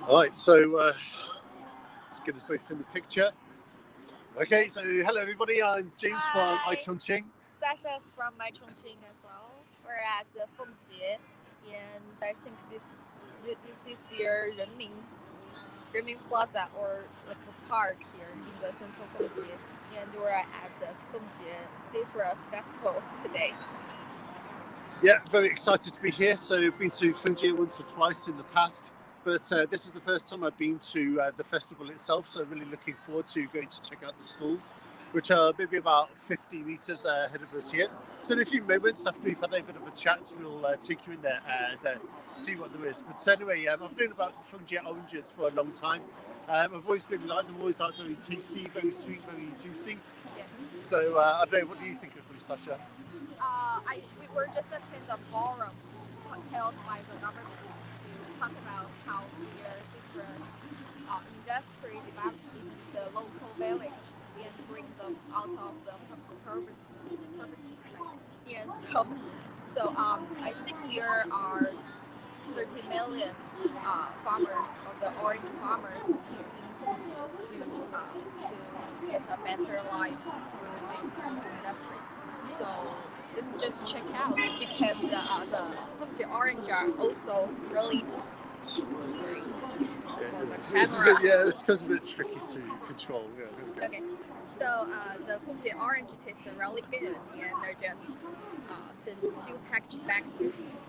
All right, so let's get us both in the picture. Okay, so hello everybody. I'm James from Chongqing. Sasha's from Chongqing as well. We're at Fengjie, and I think this is your Renmin Plaza, or like a park here in the central Fengjie, and we're at the Fengjie Citrus Festival today. Yeah, very excited to be here. So I've been to Fengjie once or twice in the past, but this is the first time I've been to the festival itself. So really looking forward to going to check out the stalls, which are maybe about 50 meters ahead of us here. So in a few moments after we've had a bit of a chat, we'll take you in there and see what there is. But anyway, I've known about the Fungal Oranges for a long time. I've always really liked them, always like very tasty, very sweet, very juicy. Yes. So I don't know, what do you think of them, Sasha? We were just attending a forum held by the government to talk about how their citrus industry developed in the local village and bring them out of the poverty. Yeah, so I think there are 30 million farmers, of the orange farmers in Fengjie to get a better life through this industry. So let's just check out, because the Fubun Orange are also really sorry. This becomes a bit tricky to control. Yeah, okay. So the Fubun Orange tastes really good, and they're just sent 2 packages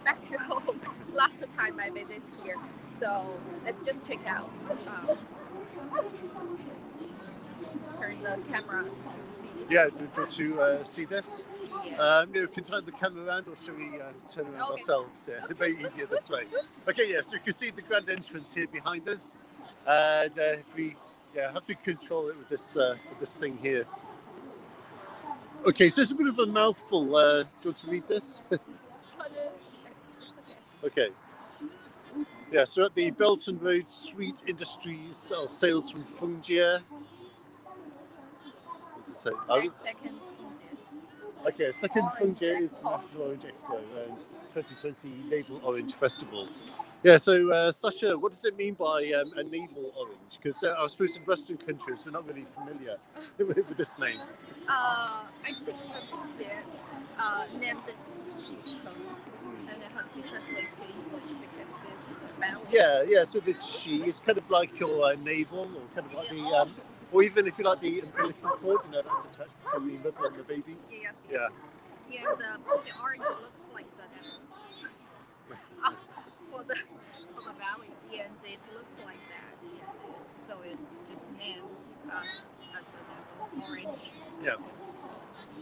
back to home. Last time I visited here, so let's just check out. Turn the camera to see. Yeah, to see this. Yes. You can turn the camera around, or should we turn around ourselves? Yeah, very easier this way. Okay, yeah, so you can see the grand entrance here behind us, and if we have to control it with this thing here. Okay, so it's a bit of a mouthful. Do you want to read this? It's okay. Okay. Yeah, so at the Belt and Road Sweet Industries sales from Fengjie. What's it say? Second Fengjie. Okay, second Fengjie International Orange Expo and 2020 Naval Orange Festival. Yeah, so Sasha, what does it mean by a naval orange? Because I suppose in Western countries we're not really familiar with this name. I think the Fengjie named Xicheng. I don't know how to translate to English, because this is a valley. Yeah. So the Qi is kind of like your navel, or kind of like the, or even if you like the umbilical cord, that's attached between the mother and the baby. Yes. Yeah. Yeah, the Fubun Orange looks like the devil. For the valley, and it looks like that. Yeah. So it's just named as a devil orange. Yeah.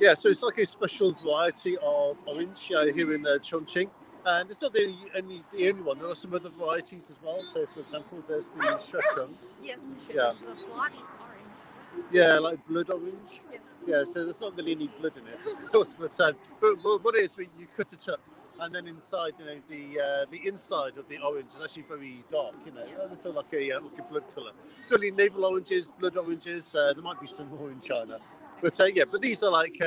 Yeah, so it's like a special variety of orange here in Chongqing. And it's not the only one. There are some other varieties as well. So, for example, there's the Shesheng. Yes, the bloody orange. Yeah, like blood orange. Yes. Yeah, so there's not really any blood in it, of course. But what it is, you cut it up, and then inside, the inside of the orange is actually very dark. It's like a blood colour. So, really, navel oranges, blood oranges. There might be some more in China. But but these are like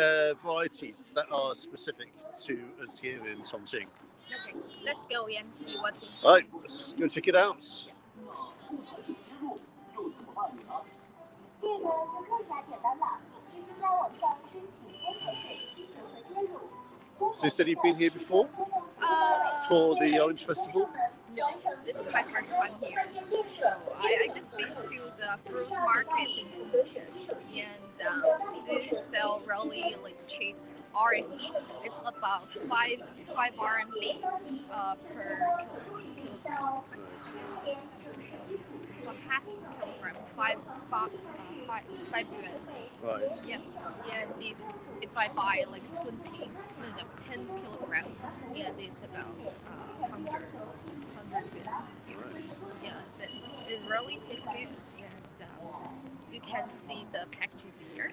varieties that are specific to us here in Chongqing. Okay, let's go and see what's inside. All right, let's go check it out. So you said you've been here before for the Orange Festival? No, this is my first time here. So I just been to the fruit market in Fengjie, and they sell really cheap orange. It's about 5 RMB per kilogram. For half kilogram, 5 yuan. Right. Yeah. And if I buy 10 kilogram, it's about 100 yuan. Right. Yeah, it really tastes good, and you can see the package here.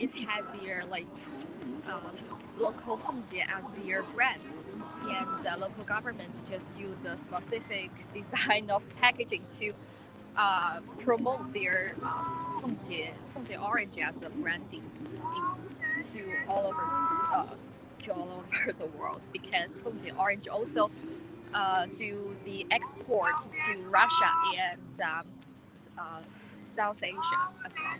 It has your local Fengjie as your brand, and the local government just use a specific design of packaging to promote their Fengjie Orange as a branding to all over the world, because Fengjie Orange also do the export to Russia and South Asia as well.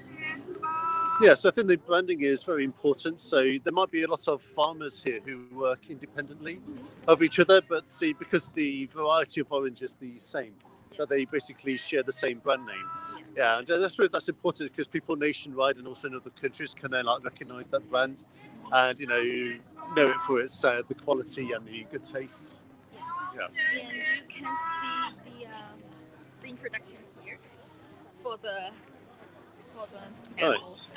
Yes, I think the branding is very important. So there might be a lot of farmers here who work independently of each other, but see, because the variety of orange is the same, that they basically share the same brand name. Yeah, and I suppose that's important because people nationwide and also in other countries can then like recognise that brand, and know it for its the quality and the good taste. Yes. Yeah. And you can see the introduction here for the Right. orange.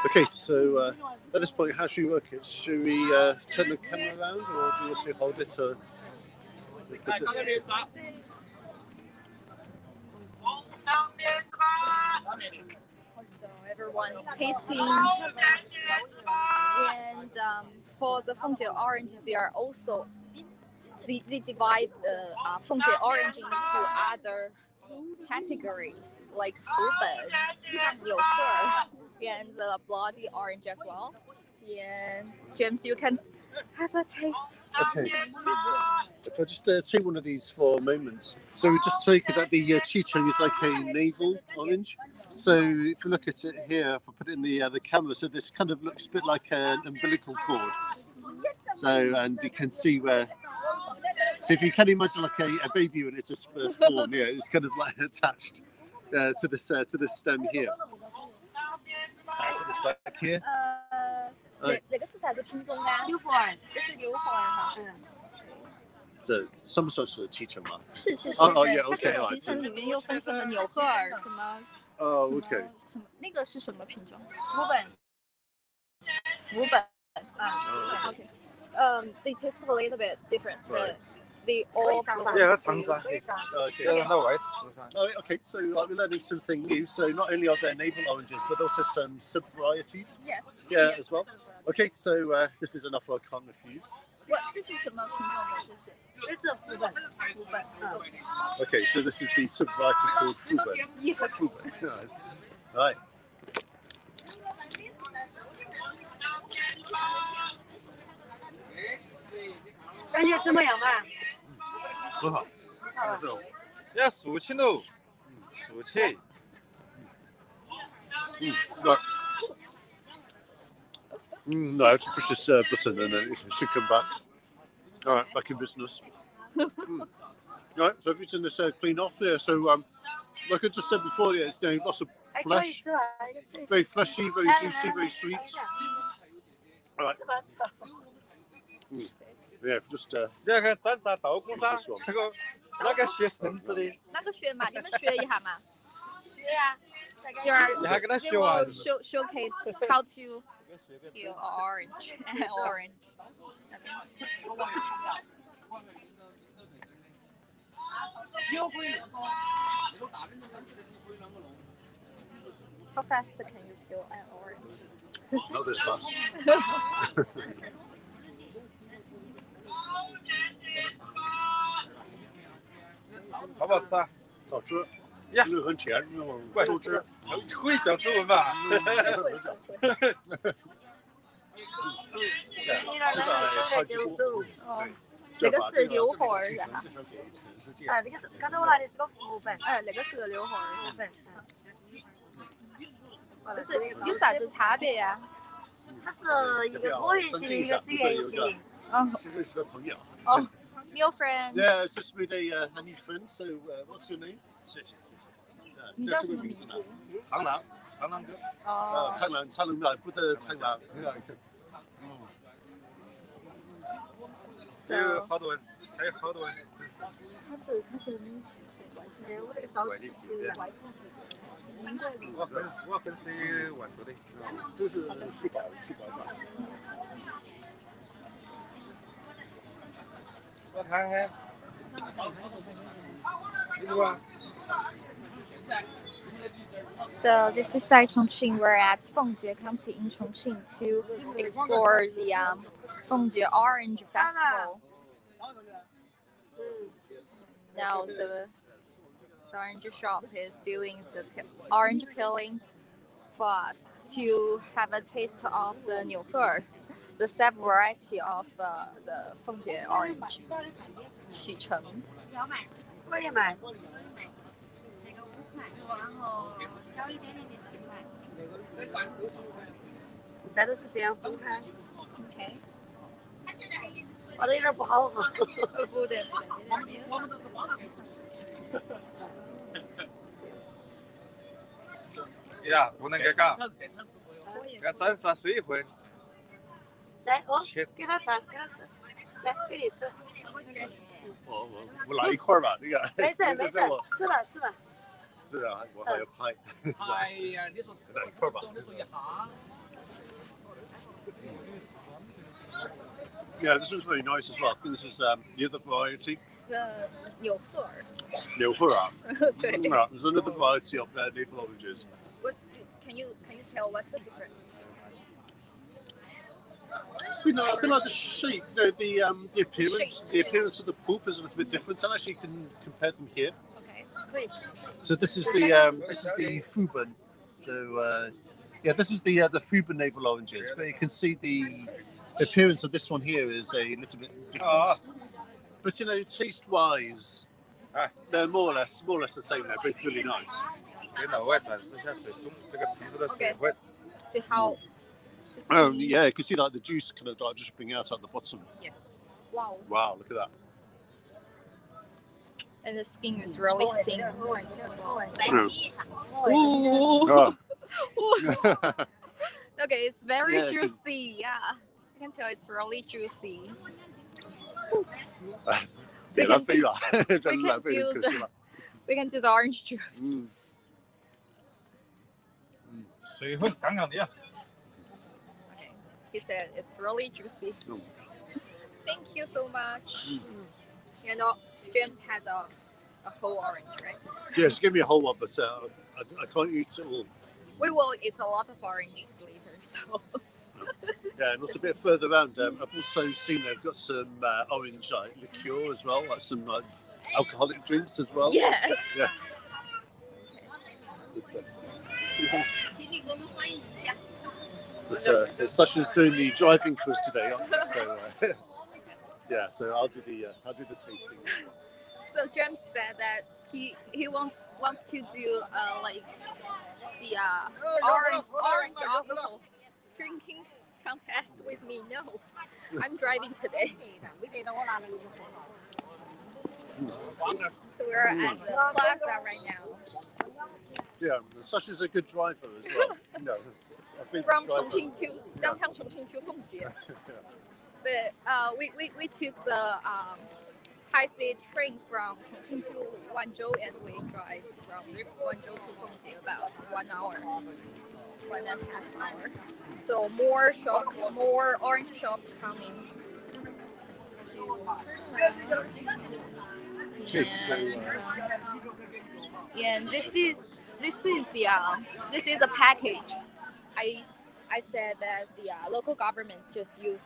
Okay, so at this point, how should we work it? Should we turn the camera around, or do you want to hold it? Or put it? So everyone's tasting, and for the Fengjie oranges, they are also they divide the Fengjie orange into other categories like Fubun, 纽赫, and the bloody orange as well. And James, you can have a taste. Okay. If I just take one of these for a moment. So we just take it that the Chicheng is like a navel orange. So if you look at it here, if I put it in the camera, so this kind of looks a bit like an umbilical cord. So, and you can see where. So if you can imagine like a baby when it's just first born, yeah, it's kind of like attached to this stem here. Put this back here. 哪个色彩的品种啊？硫磺，这是硫磺哈。这算不算是脐橙吗？是。哦，yeah, OK，它脐橙里面又分成了纽赫尔什么，OK，什么那个是什么品种？福本啊 ，OK， they taste a little bit different. They all Yeah, that's Hangsa. Okay. No, it's Okay, so like we're learning something new. So not only are there navel oranges, but also some sub varieties. Yes. Yeah, as well. Okay, so this is enough I can't refuse. 这是什么品种的？这是福本。Okay, so this is the sub variety called Fubun. Yes. Fubun. Right. 感觉怎么样嘛？很好。要熟起喽，熟起。Right. No, actually push this button and then it should come back. All right, back in business. Right, so everything is clean off there. So, like I just said before, yeah, it's lots of flesh, very fleshy, very juicy, very sweet. All right. Yeah, just 这个沾啥豆腐噻？这个那个学橙子的。那个学嘛，你们学一下嘛。学呀。你还跟他学完 showcase how to peel orange. How fast can you peel an orange? not this fast. 好不好吃啊？好吃。呀，很甜，怪豆汁。会讲中文吧？那个是硫磺儿的哈。那个是刚才我拿的是个福本。那个是个硫磺儿的。这是有啥子差别呀？它是一个椭圆形的，一个是圆形的。其实是个朋友。哦 ，new friend. Yeah, it's just made a new friend. So, what's your name? 谢谢。你叫什么名字？螳螂哥。哦。螳螂的，不得螳螂。还有好多人，还有好多人。他是我这个刀子是外我粉丝万多的。都是树宝吧。我看看。有啊。 So this is at Chongqing. We're at Fengjie County in Chongqing to explore the Fengjie Orange Festival. Now the orange shop is doing the orange peeling for us to have a taste of the 纽赫尔, the sub variety of the Fengjie orange. 启程。要买，我也买。这个5块，然后小一点点的10块。咱都是这样分开。OK。我的有点不好喝。不对。呀，不能给干，要暂时睡一会儿。来，给他吃，给他吃，来，给你吃。我来一块吧，那个。没事没事，吃吧吃吧。是啊，我还要拍。哎呀，你说吃来一块吧。你说一下。Yeah, this one's very nice as well. This is the other variety. 纽赫尔。纽赫尔。对。There's another variety of navel oranges. What can you tell what's the difference? I feel like the shape, the appearance, the appearance of the pulp is a little bit different, and actually you can compare them here. Okay. So this is the Fubun. So this is the Fubun navel oranges, but you can see the appearance of this one here is a little bit different. But taste-wise, they're more or less the same. They're both really nice. Okay. So how? Yeah, you can see like the juice kind of like just bring out at the bottom. Yes. Wow. Wow, look at that. And the skin is really thin as well. Oh. Okay, it's very juicy. Yeah, I can tell it's really juicy. We can do the orange juice. 水分刚刚的呀。 He said it's really juicy. Thank you so much. James has a whole orange, right? Yes, give me a whole one, but I can't eat it all. We will eat a lot of oranges later, so. Yeah, and also a bit further around, I've also seen they've got some orange liqueur as well, like some alcoholic drinks as well. Yes. Yeah. But Sasha's doing the driving for us today, so yeah. So I'll do the tasting. So James said that he wants to do like the orange alcohol drinking contest with me. No, I'm driving today. So we're at the plaza right now. Yeah, Sasha's a good driver as well. From Chongqing to downtown Chongqing to Fengjie. But we took the high-speed train from Chongqing to Guangzhou, and we drive from Guangzhou to Fengjie about 1 hour, 1.5 hours. So more orange shops coming. And this is a package. I said that the local governments just use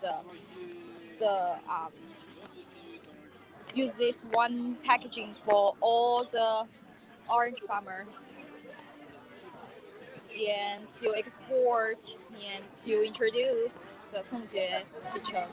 this one packaging for all the orange farmers, and to export and to introduce the Fengjie Qicheng.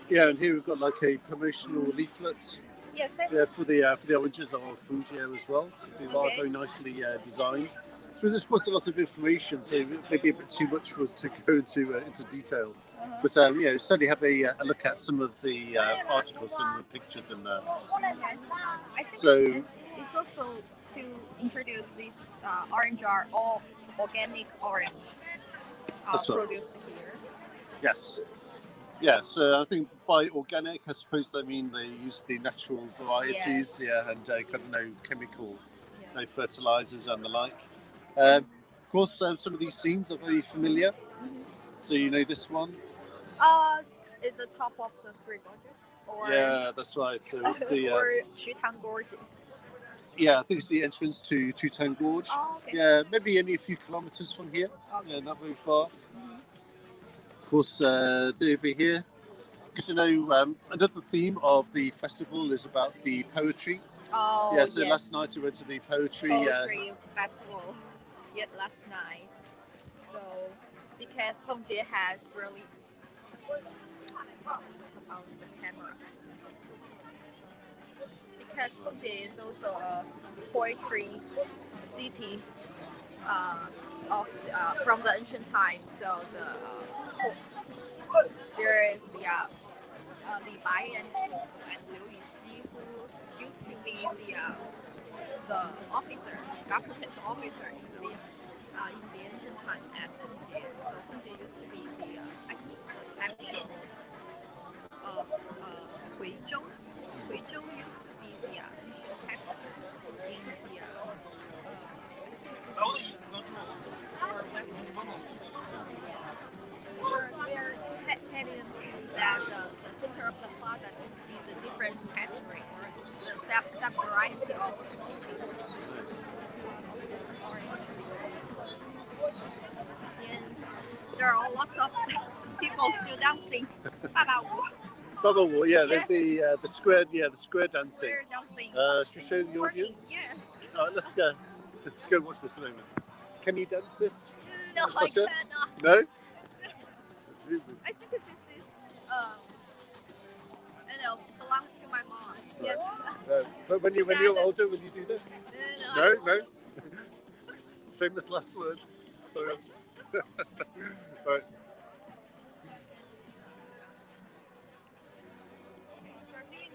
Yeah, and here we've got like a promotional leaflet. Yes, yeah, for the oranges of Fengjie as well. They are very nicely designed. So there's quite a lot of information, so maybe a bit too much for us to go into detail. But certainly have a look at some of the articles, some of the pictures in there. I think it's also to introduce this orange are all organic orange produced here. Yes. Yeah, so I think by organic, I suppose they mean they use the natural varieties, and kind of no chemical, no fertilizers and the like. Of course, some of these scenes are very familiar. So you know this one? Is the top of the Three Gorges? Or yeah, that's right. So it's the or Chutang Gorge. Yeah, I think it's the entrance to Chutang Gorge. Oh, okay. Yeah, maybe only a few kilometers from here. Okay. Yeah, not very far. Of course, over here, because another theme of the festival is about the poetry. Oh, yeah. So last night we went to the poetry festival. Last night. So because Fengjie has really about the camera. Because Fengjie is also a poetry city from the ancient times. So there is Li Bai and Liu Yuxi, who used to be the officer, government officer in the ancient time at Fengjie. So Fengjie used to be the capital of Huizhou. Huizhou used to be the ancient capital in the or Western tradition. We're heading to the center of the plaza to see the different category or the sub-variety of chicken. And there are lots of people still dancing. Baba Wu, yeah, Yes. the square dancing. Square dancing. Should we show the audience? Yes. Let's go. Let's go watch this a moment. Can you dance this? No, I Sasha? cannot. No? I think this is, belongs to my mom. Right. Yeah. But when you're older, will you do this? No. No? Famous last words. Right.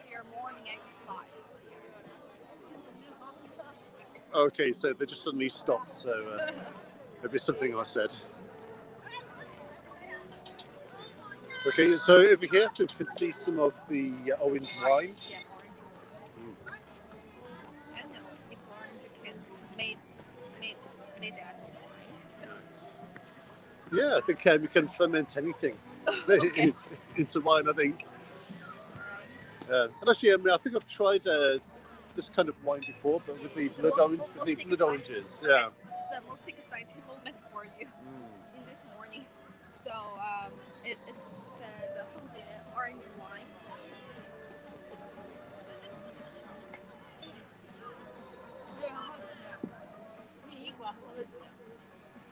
Your morning exercise. Okay, so they just suddenly stopped, so maybe something I said. Okay, so over here you can see some of the orange wine. Yeah, orange. I don't know if orange can made as wine. Yeah, I think we can ferment anything into wine, I think. And actually, I think I've tried this kind of wine before, but with the blood oranges. Yeah. The most exciting moment for you in this morning. So it's the Fengjie orange wine.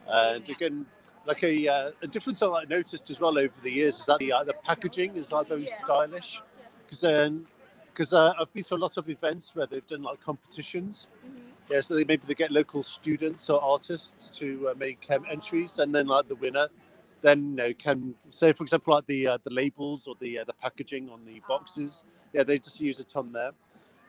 And again, like a difference I noticed as well over the years is that the packaging is like very stylish. Because I've been to a lot of events where they've done like competitions. Yeah, so maybe they get local students or artists to make entries, and then like the winner, then can say, for example, like the labels or the packaging on the boxes. Yeah, they just use a ton there.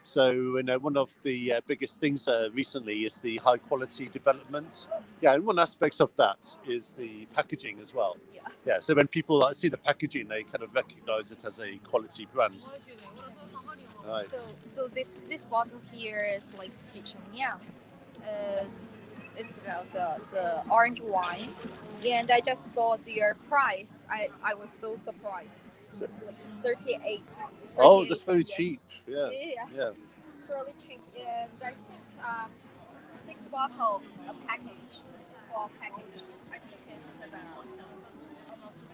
So one of the biggest things recently is the high quality development. Yeah, and one aspect of that is the packaging as well. Yeah, so when people see the packaging, they kind of recognize it as a quality brand. Right. So this bottle here is like Qichengniang. It's about the orange wine, and I just saw their price. I was so surprised. It's like 38. Oh, that's very cheap. Yeah. It's really cheap, and I think 6 bottles a package. For a package, I think it's about almost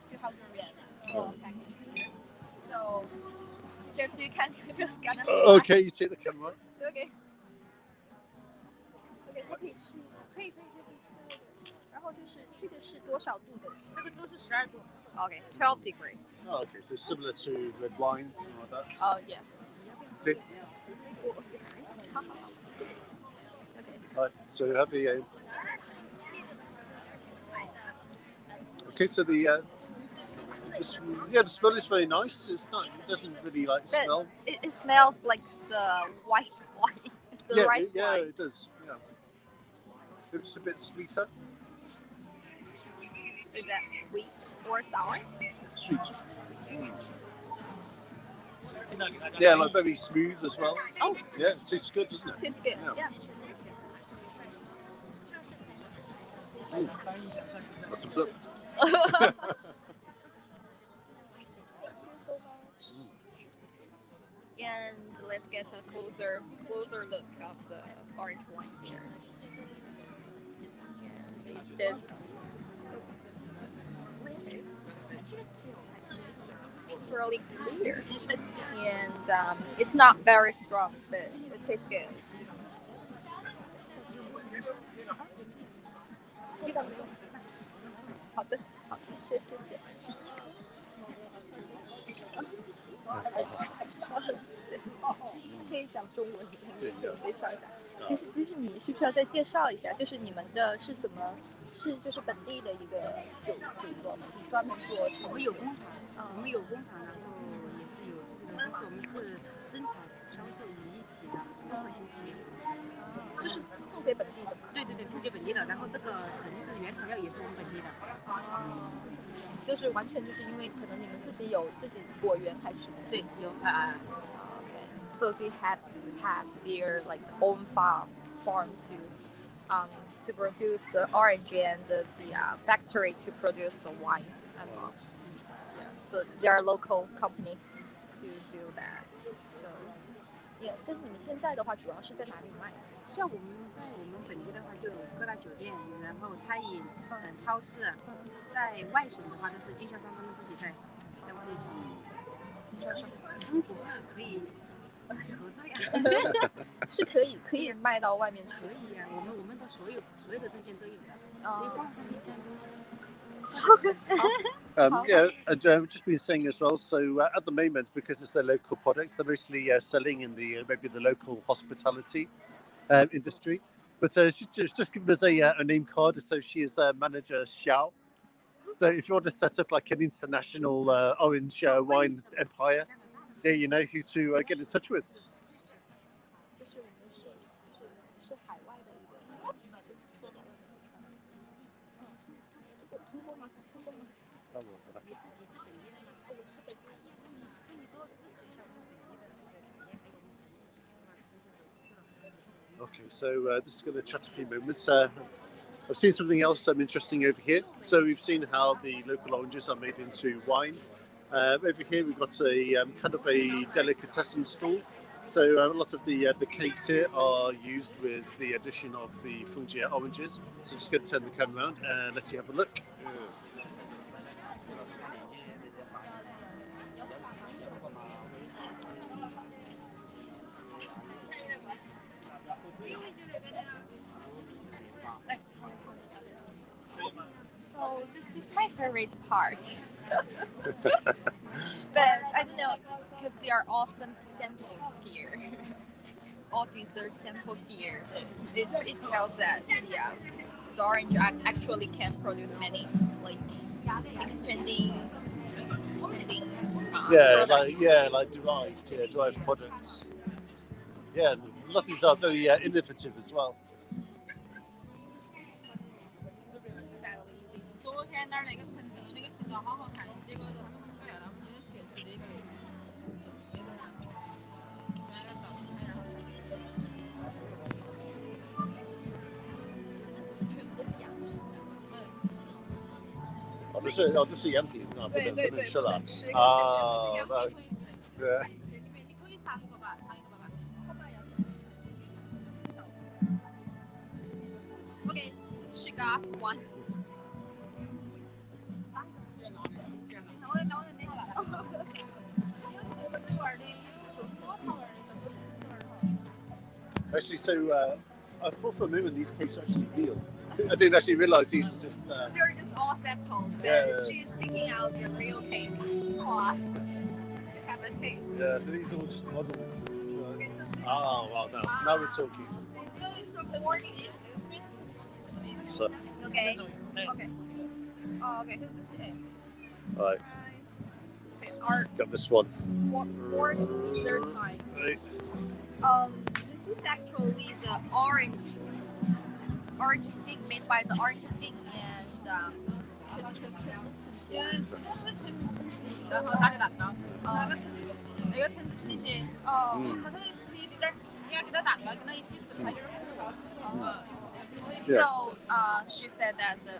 200 yuan for a package. So, James, you can gonna. Okay, you take the camera. Okay. 它可以试一下，可以。然后就是这个是多少度的？这个都是12度。Okay, 12 degree. Oh, okay, so similar to red wine, something like that. Oh yes. Okay. 我才想尝一下这个。Okay. Right, so you have the. Okay, so the smell is very nice. It's not. It doesn't really smell. It smells like the white wine. The rice wine. Yeah, it does. Yeah. It's a bit sweeter. Is that sweet or sour? Sweet. Yeah, like very smooth as well. Oh. Yeah, it tastes good, doesn't it? Tastes good. Yeah. That's what's up. Thank you so much. And let's get a closer look of the orange wine here. And it does. It's really clear, and it's not very strong, but it tastes good. 好的，好，谢谢。可以讲中文，给我介绍一下。就是你需不需要再介绍一下？就是你们的是怎么？就是本地的一个酒庄吗？就是专门做我们有工厂，我们有工厂，然后也是有这个公司，我们是生产销售于一体的综合性企业公司，就是凤姐本地的嘛。对，凤姐本地的，然后这个橙子原材料也是我们本地的。就是完全就是因为可能你们自己有自己果园还是什么？对，有啊。Okay, so you have your like own farm to produce the orange and the factory to produce the wine as well. Yeah, so they are local company to do that. So yeah, 但是你们现在的话主要是在哪里卖？像我们在我们本地的话，就有各大酒店，然后餐饮、超市。在外省的话，都是经销商他们自己在外面去。经销商，中国可以合作呀。是可以卖到外面去。可以呀，我们的所有的证件都有的。你放一家东西。Yeah, and I've just been saying as well. So at the moment, because it's a local product, they're mostly selling in the maybe the local hospitality industry. But she's just given us a name card. So she is manager Xiao. So if you want to set up like an international orange wine empire, so you know who to get in touch with. Okay, so this is going to chat a few moments. I've seen something else interesting over here. So we've seen how the local oranges are made into wine. Over here we've got a kind of a delicatessen stall. So a lot of the cakes here are used with the addition of the Fengjie oranges. So just going to turn the camera around and let you have a look. So this is my favorite part. But I don't know, because there are all samples here. All dessert samples here. It tells that the orange actually can produce many like extending like derived products. Yeah, a lot of these are very innovative as well. Oh, 这是洋品啊，不能吃了啊。对。Okay, she got one. Actually, so I thought for a moment these cakes actually heal. I didn't actually realise these are just. They're just all samples, but she's taking out the real cake for us to have a taste. Yeah, so these are all just models. Oh, well, now we're talking. So. Okay. Okay. Oh, okay. All right. Okay, got this one. For the dessert time. Right. This is actually the orange skin made by the orange skin and So she said that the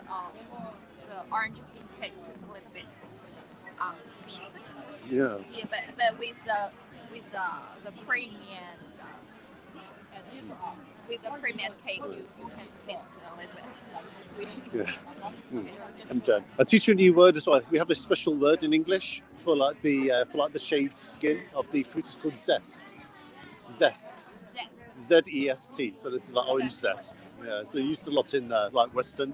orange skin tastes a little bit sweet. Yeah. Yeah, but with the cream and with the cream and cake, you can taste a little bit sweet. Yeah. And I'll teach you a new word as well. We have a special word in English for like the shaved skin of the fruit. It's called zest. Zest. Z-E-S-T. So this is like orange zest. Yeah. So used a lot in like Western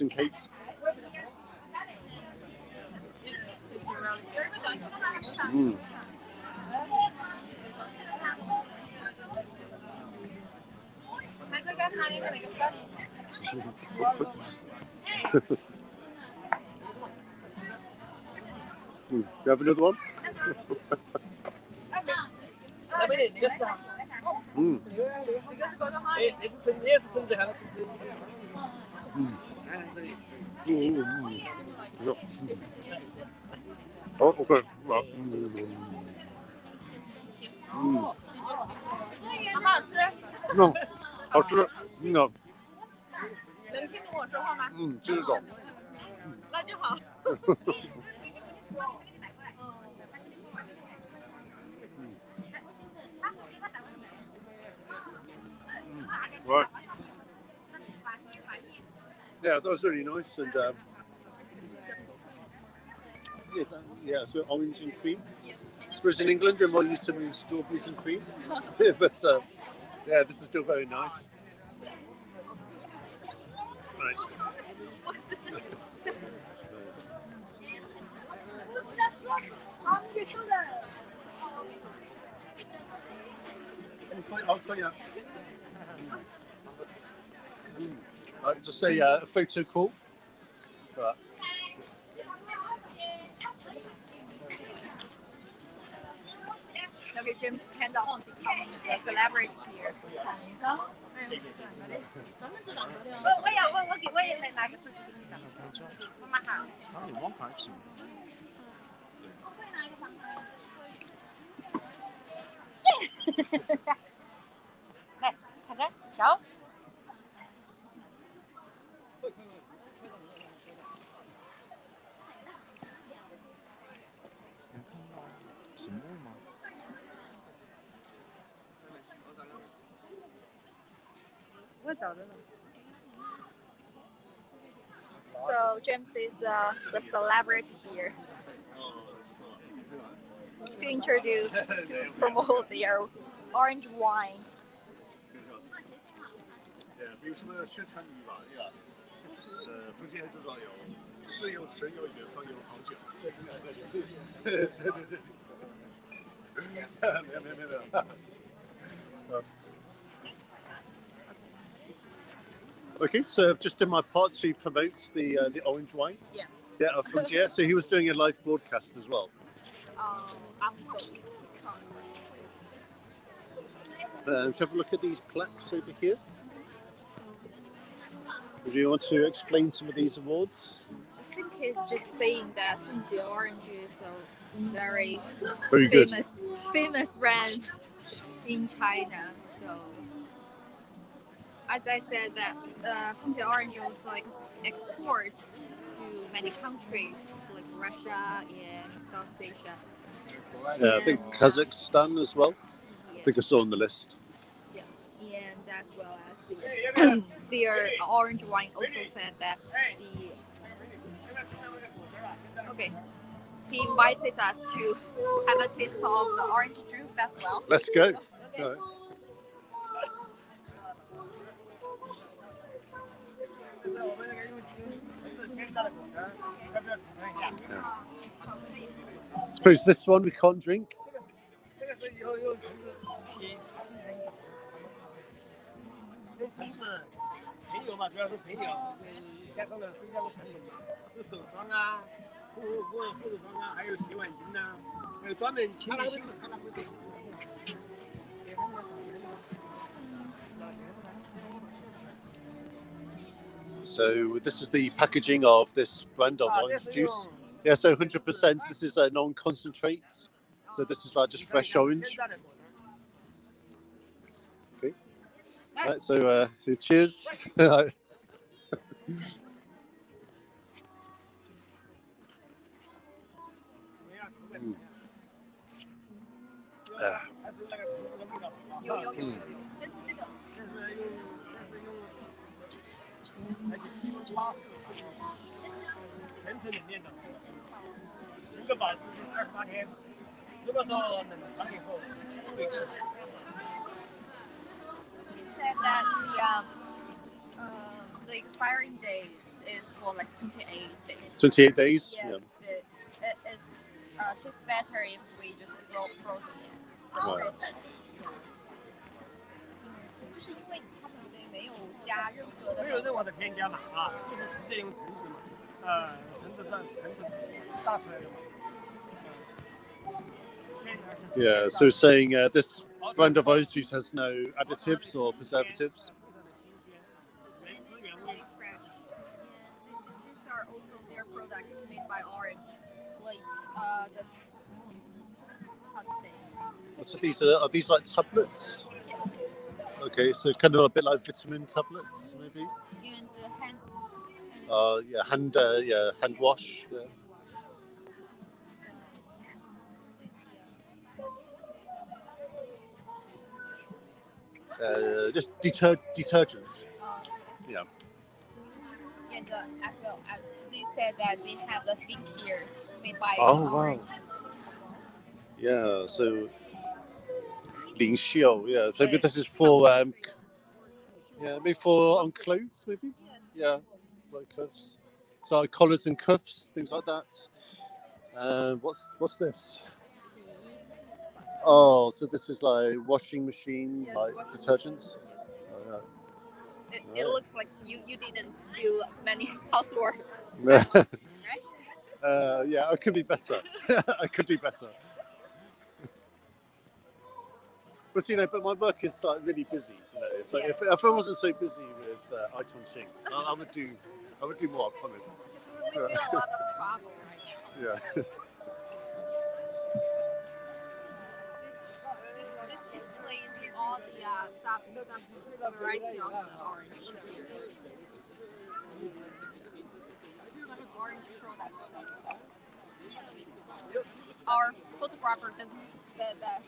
cakes. Mm. You have another one? Mm. Oh, okay. Well, no, 好吃。No. 能听懂我说话吗？听得懂。那就好。Right. Yeah, that was really nice. And yes, yeah, so orange and cream. I suppose in England we're more used to doing strawberries and cream. But yeah, this is still very nice. Right. I'll call you. Just a photo call. Okay, James, stand up. Let's elaborate here. 我也拿个视频给你讲。妈妈好。你王牌是吗？来，看看，瞧。什么吗？ So James is the celebrity here to introduce, to promote their orange wine. 比如什么宣传语吧，对吧？福建至少有是有陈有远方有好酒。对。没有。Okay, so I've just done my part to promote the orange wine. Yes. Yeah, of Fengjie. So he was doing a live broadcast as well. I'm going to Let's have a look at these plaques over here. Do you want to explain some of these awards? I think it's just saying that Fungal Orange is a very good. famous brand in China. So, as I said, that Fungal Orange also export to many countries like Russia and South Asia. Yeah, I think Kazakhstan as well. Yes. I think I saw on the list. Yeah, and as well as their orange wine also said that okay, he invited us to have a taste of the orange juice as well. Let's go. Okay. All right. Yeah. Suppose this one we can't drink. So this is the packaging of this brand of orange juice. Yeah, so 100%. This is a non-concentrate. So this is like just fresh orange. Okay. Right, so cheers. He said that the expiring date is for like 28 days. 28 days? Yes, Yeah. tastes better if we just frozen it. Right. 就是因为他们没有加任何的没有任何的添加嘛啊，就是直接用橙子嘛，橙子榨出来的嘛。Yeah, so saying this brand of orange juice has no additives or preservatives. And it's really fresh. And these are also their products made by Orange. Like the how to say? So these are these like tablets? Yes. Okay, so kind of a bit like vitamin tablets, maybe. And the hand. Hand wash. Yeah. Just detergents. Yeah. And as well as they said that they have the skincares made by Wow. Orange. Yeah, so 零秀, yeah. So maybe this is for maybe for on clothes, maybe. Yes. Yeah, like cuffs. So like collars and cuffs, things like that. What's this? Oh, so this is like washing machine, Yes, like washing detergents. Oh, It looks like you didn't do many housework. yeah. Right? Yeah, I could be better. I could do better. But but my work is like really busy. If I wasn't so busy with Aiton Ching, I would do more. I promise. Because we do a lot of travel right now. Yeah. This displays all the stuff variety of the orange. Orange products. Our photographer said that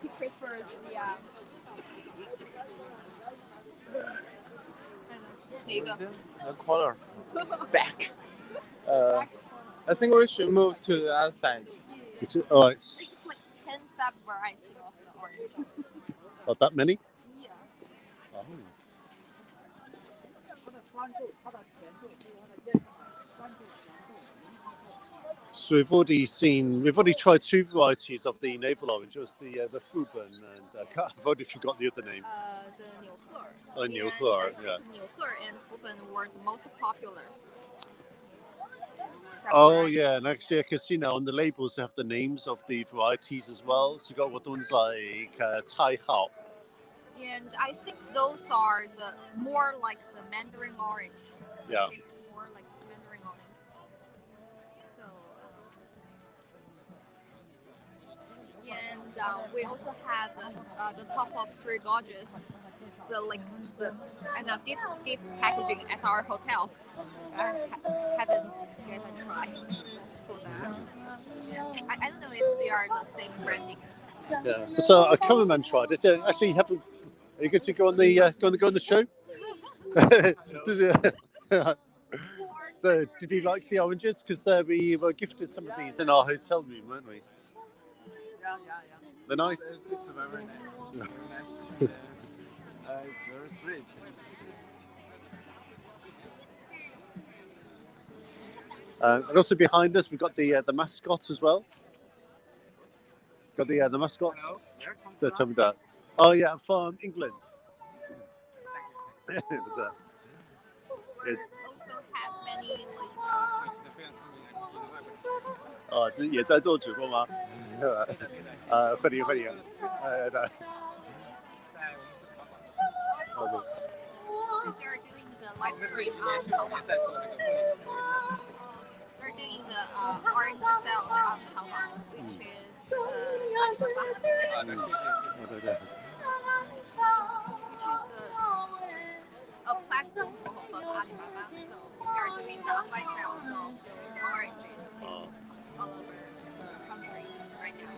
he prefers the color back. I think we should move to the other side. It's it's like 10 sub varieties of the orange. not that many. Yeah. Oh. So we've already tried two varieties of the navel orange. It was the Fubun and I've already forgot the other name. The Niuhe. Oh, Niuhe, yeah. Niuhe and Fubun were the most popular. Oh yeah, and actually I can see now on the labels they have the names of the varieties as well. So you got ones like Tai Hao. And I think those are more like the Mandarin orange. Yeah. It's more like Mandarin orange. So, and we also have the top of three gorges. So gift packaging at our hotels. I haven't yet tried for that. I don't know if they are the same branding. Yeah, so a cameraman tried it. Actually, you haven't. Are you good to go on the show? So, did you like the oranges? Because we were gifted some of these in our hotel room, weren't we? Yeah. They're nice. It's very nice. It's very nice. It's very sweet. And also behind us, we've got the mascot as well. Got the mascot. So tell me that. Oh yeah, I'm from England. What's that? We also have many like. 哦，也在做直播吗？欢迎。They are doing the live stream on Taobao. They're doing the orange sales on Taobao, which is a platform for Alibaba. So they are doing the online sales of those oranges to all over the country right now.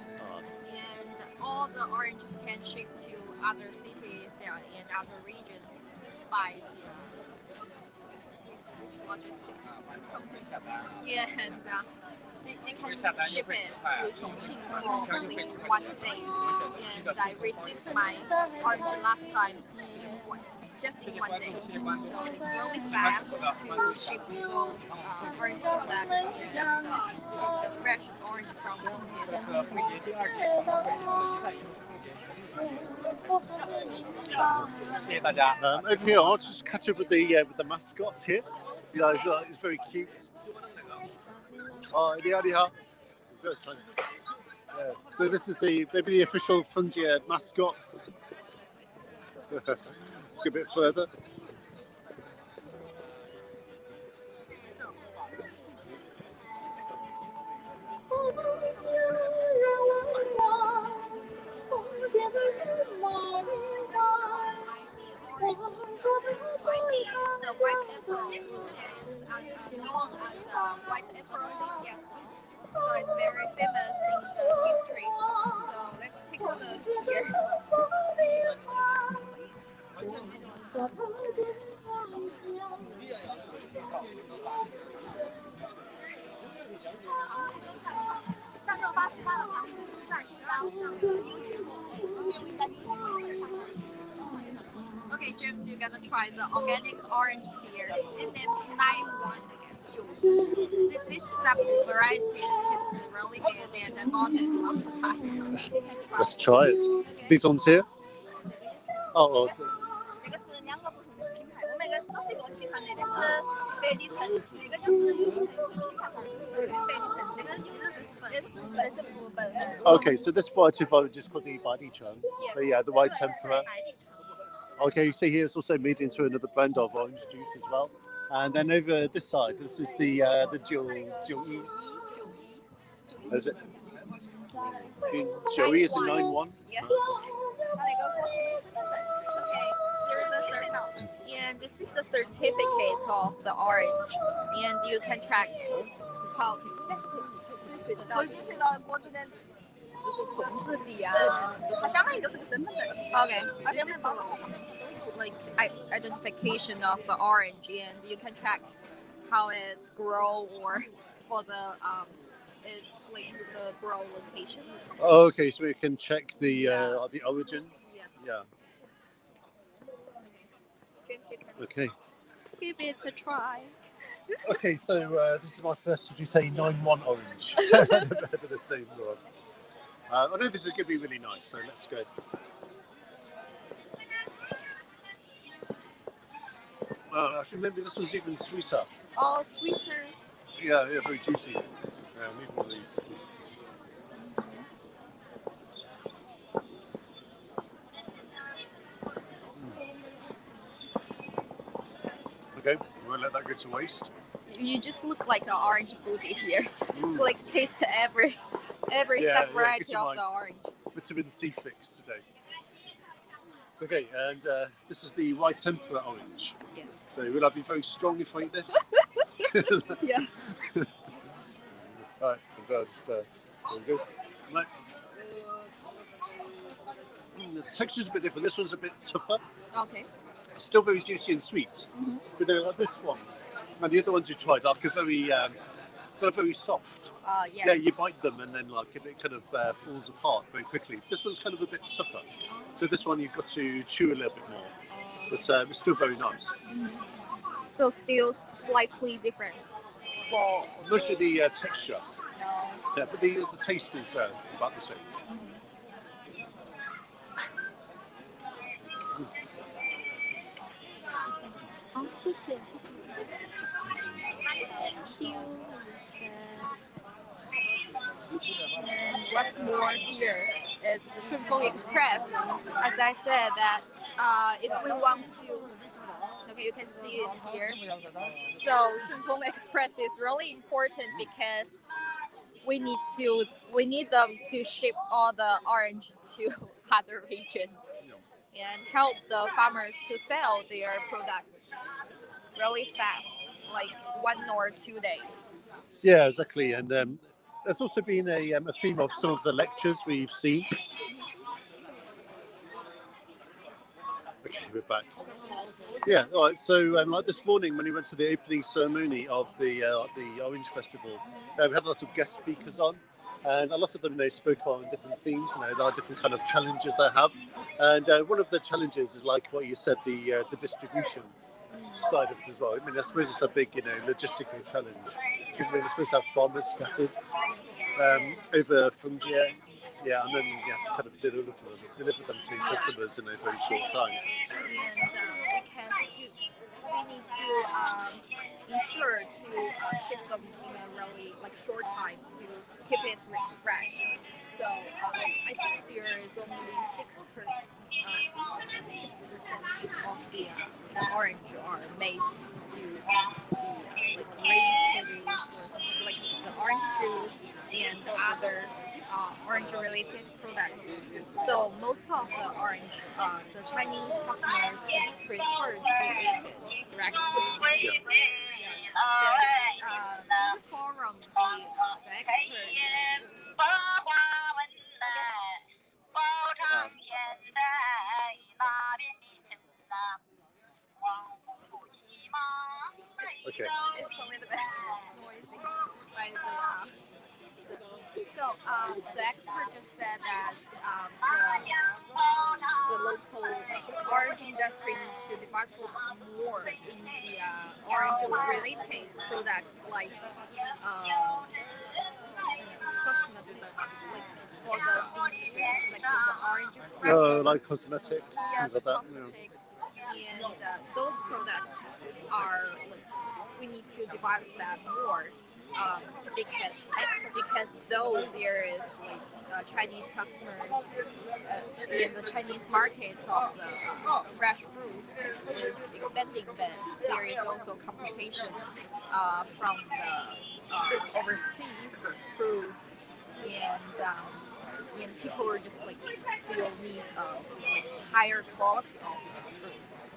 And all the oranges can ship to other cities and other regions by the logistics company. Yeah, and they can ship it to Chongqing for only 1 day. And I received my orange last time in just in one day. So it's really fast to ship those orange products and the fresh orange from Over here, I'll just catch up with the mascot here. You know, it's very cute. Oh, so that's funny. Yeah. So this is maybe the official Fengjie mascots. Let's go a bit further. So White April is known as White April City as well. So it's very famous in the history. So let's take a look here. Okay, James, you're gonna try the organic orange here. It name's 91, I guess. This is a variety tastes really good, and I bought it last time. Let's try it. Okay. These ones here. Oh, 这个是两个不同的品牌，我们那个都是一个期刊的，那是百里橙，那个就是有机橙品尝的，百里橙，那个有的是福本。okay. So this variety of orange is called the Varieties. Yes. Yeah, the white emperor. 百里橙。 Okay, you see here it's also made into another blend of orange juice as well. And then over this side, this is the Jiu-Yi. Is it? Jiu-Yi is a 9-1. Yes. Okay, there's a certain, and this is a certificate of the orange, and you can track how. 追随到脖子的，就是种子底啊，它相当于就是个身份证。Okay, this is like identification of the orange, and you can track how it's grow or for the it's like the grow location. Oh, okay, so we can check the origin. Yes. Yeah. James, you can Okay. give it a try. Okay, so this is my first, would you say, 9-1 orange? I've never heard of this name. I know this is going to be really nice, so let's go. Actually, maybe this one's even sweeter. Oh, sweeter. Yeah, very juicy. Yeah, maybe one of these. Okay, we won't let that go to waste. You just look like an orange foodie here. It's like taste every variety of the orange. Vitamin C fix today. Okay, and this is the White Emperor orange. Yes. So will I be very strong if I eat this? Yeah. Alright, and just there we go. Right. The texture's a bit different. This one's a bit tougher. Okay. Still very juicy and sweet. But like this one and the other ones you tried, like they're very soft. Yes. Yeah, you bite them and then like it kind of falls apart very quickly. This one's kind of a bit tougher. So this one you've got to chew a little bit more. But it's still very nice. So still slightly different for Mostly the texture. no. Yeah, but the taste is about the same. Oh, 谢谢，谢谢。Thank you. What's more here? It's Fungal Express. As I said, that if we want to, okay, you can see it here. So Fungal Express is really important because we need them to ship all the orange to other regions and help the farmers to sell their products really fast, like 1 or 2 days. Yeah, exactly. And there's also been a theme of some of the lectures we've seen. Okay, we're back. Yeah, all right. So, like this morning when we went to the opening ceremony of the Orange Festival, we had a lot of guest speakers on, and a lot of them they spoke on different themes. There are different kind of challenges they have, and one of the challenges is like what you said, the distribution side of it as well. I mean, I suppose it's a big, logistical challenge. Because we're supposed to have farmers scattered over Fengjie, and then you have to kind of deliver them to customers in a very short time. And because we need to ensure to ship them in a really short time to keep it fresh. So I think there is only 6% of the orange are made to be reproduced or something like the orange juice and other orange-related products. So most of the orange, the Chinese customers just prefer to eat it directly. But in the forum, the experts. Okay. It's a little bit noisy by so the expert just said that the local orange industry needs to develop more in the orange-related products like cosmetics, like for the skin, like the orange. Like cosmetics, things like that. Cosmetic, and those products are we need to develop that more. Because though there is Chinese customers in the Chinese markets of the fresh fruits is expanding, but there is also competition from the overseas fruits, and people are just still need higher quality of fruits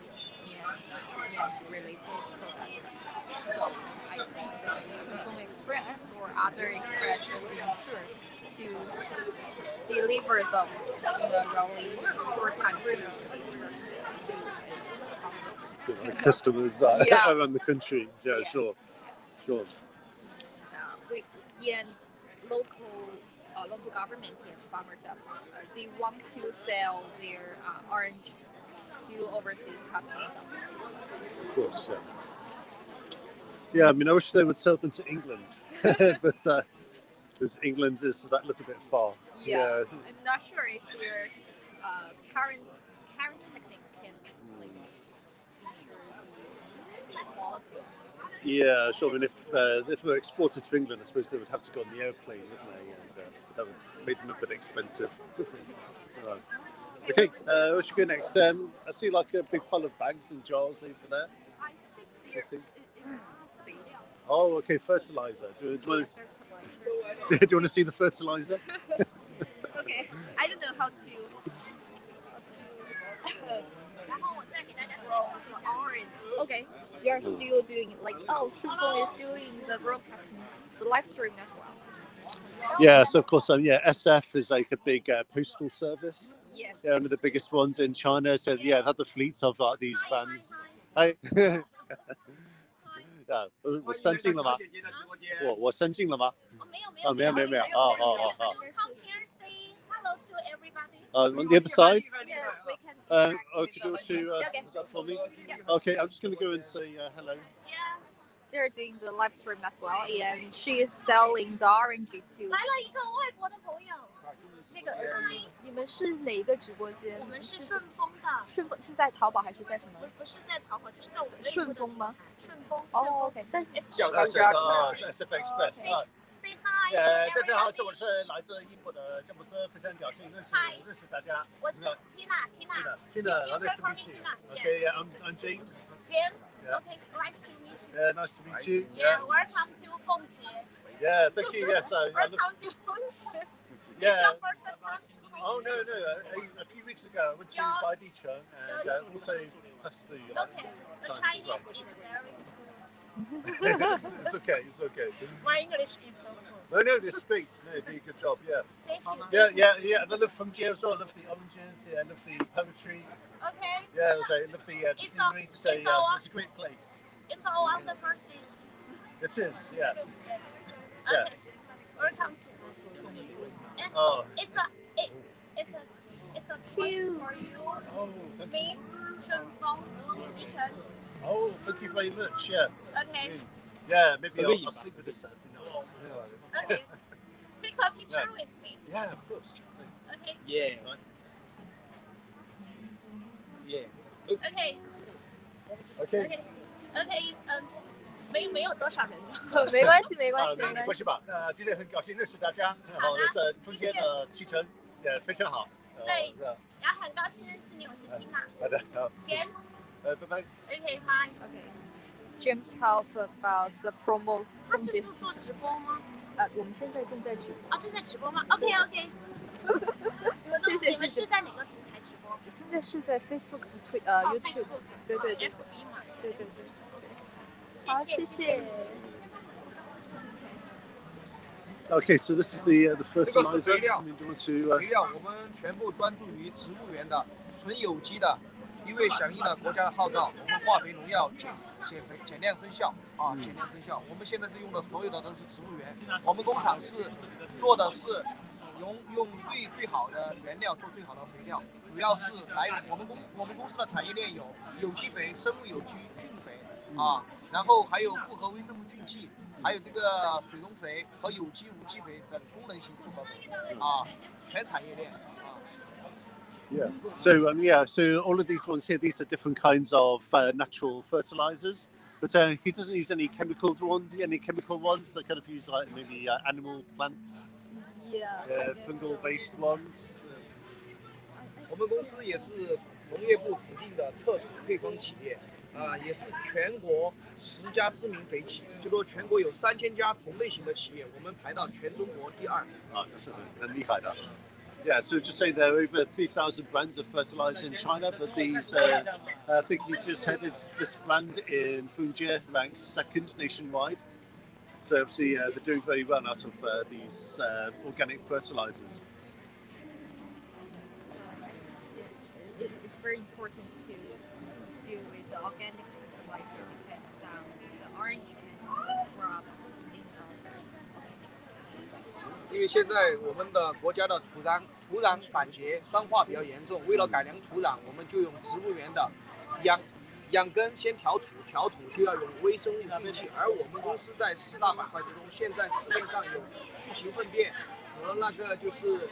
and related products. So I think the Fubun Express or other express just ensure to deliver them in a really short time to customers around the country. Yeah, yes, sure. Yes. Sure. And local government and farmers, they want to sell their orange to overseas customers. Of course, yeah. Yeah, I mean, I wish they would sell them to England, but because England is that little bit far. Yeah. I'm not sure if their current technique can ensure the quality. Yeah, sure. I mean, if they were exported to England, I suppose they would have to go on the airplane, wouldn't they? And that would make them a bit expensive. Right. Okay, where should we go next? I see a big pile of bags and jars over there. I think there is. Oh, okay, fertilizer. Do you want to see the fertilizer? Okay, I don't know how to grow the orange. Okay, they are still doing Fubun is still in the broadcasting, the live stream as well. Yeah, so of course, SF is a big postal service. Yes. Yeah, one of the biggest ones in China. So yeah, they have the fleets of these vans. Hi. 我升进了吗？我升进了吗？没有。哦。 Hello to everybody. On the other side? Yes, we can. Could you do that for me? Okay, I'm just going to go and say hello. Yeah. They're doing the live stream as well, and she is selling the orange to. 来了一个外国的朋友。你们是哪一个直播间？我们是顺丰的。顺丰是在淘宝还是在什么？不是在淘宝，就是在我们的顺丰吗？顺丰。哦 ，OK， 但叫大家是 Express。 Say hi. 大家好，我是来自英国的詹姆斯，非常高兴认识大家。我是 Tina. Nice to meet you. Okay, yeah, I'm James. James. Yeah. Okay, nice to meet you. Yeah, nice to meet you. Yeah, welcome to Fengjie. Yeah, thank you. Yes, welcome to Fengjie. Yeah. It's your first time to Fengjie. Oh no! A few weeks ago, I went to Varieties and also passed through. Okay, the Chinese is very good. It's okay. My English is so good. No, the speaks. No, do a good job. Yeah. Thank you. Yeah. And I love Fengjie as well. I love the oranges. Yeah, I love the poetry. Okay. Yeah, I love the scenery. So it's a great place. It's a wonderful thing. It is. Yes. Yes. Yeah. Okay. Welcome to. Oh, It's a quiz for you. oh, thank you. Miss Fungal Orange. Oh, thank you very much. Yeah. Okay. Yeah, maybe I'll sleep with this at every night. Okay. Take a picture with me. Yeah, of course. Okay. Yeah. Right. Yeah. Okay. Okay. Okay. Okay. 没有多少人。没关系，没关系，没没关系。关系吧。今天很高兴认识大家。好，这是中间的启程也非常好。对，然后很高兴认识你，我是 Tina。好的，好。 James。拜拜。Okay, bye. Okay. James help about the promos. 他是做直播吗？我们现在正在直播。正在直播吗 ？OK OK。谢谢你们是在哪个平台直播？现在是在 Facebook、YouTube。对对对。 FB 嘛。对对对。好，谢谢。 Okay, so this is the fertilizer. 肥料 Do you want to? 肥料我们全部专注于植物源的、纯有机的，因为响应了国家的号召，我们化肥农药减量增效啊，减量增效。我们现在是用的所有的都是植物源，我们工厂是做的是用最好的原料做最好的肥料，主要是来源我们公司的产业链有机肥、生物有机菌肥啊，然后还有复合微生物菌剂。 还有这个水溶肥和有机无机肥等功能性复合肥啊，全产业链啊。Yeah. So so all of these ones here, these are different kinds of natural fertilizers, but he doesn't use any chemical ones. They kind of use like maybe animal plants, fungal based ones. 我们公司也是农业部指定的测土配方企业。 也是全国10家知名肥企，就说全国有3000家同类型的企业，我们排到全中国第2。这是很厉害的。Yeah, so just say there are over 3,000 brands of fertilizer in China, but these, I think he's just headed this brand in Fengjie ranks 2nd nationwide. So obviously they're doing very well out of these organic fertilizers. So it's very important to deal with the organic fertilizer because the orange can grow up in a very organic. 因为现在我们的国家的土壤板结酸化比较严重，为了改良土壤，我们就用植物源的养根先调土就要用微生物菌剂，而我们公司在4大板块之中，现在市面上有去形粪便和那个就是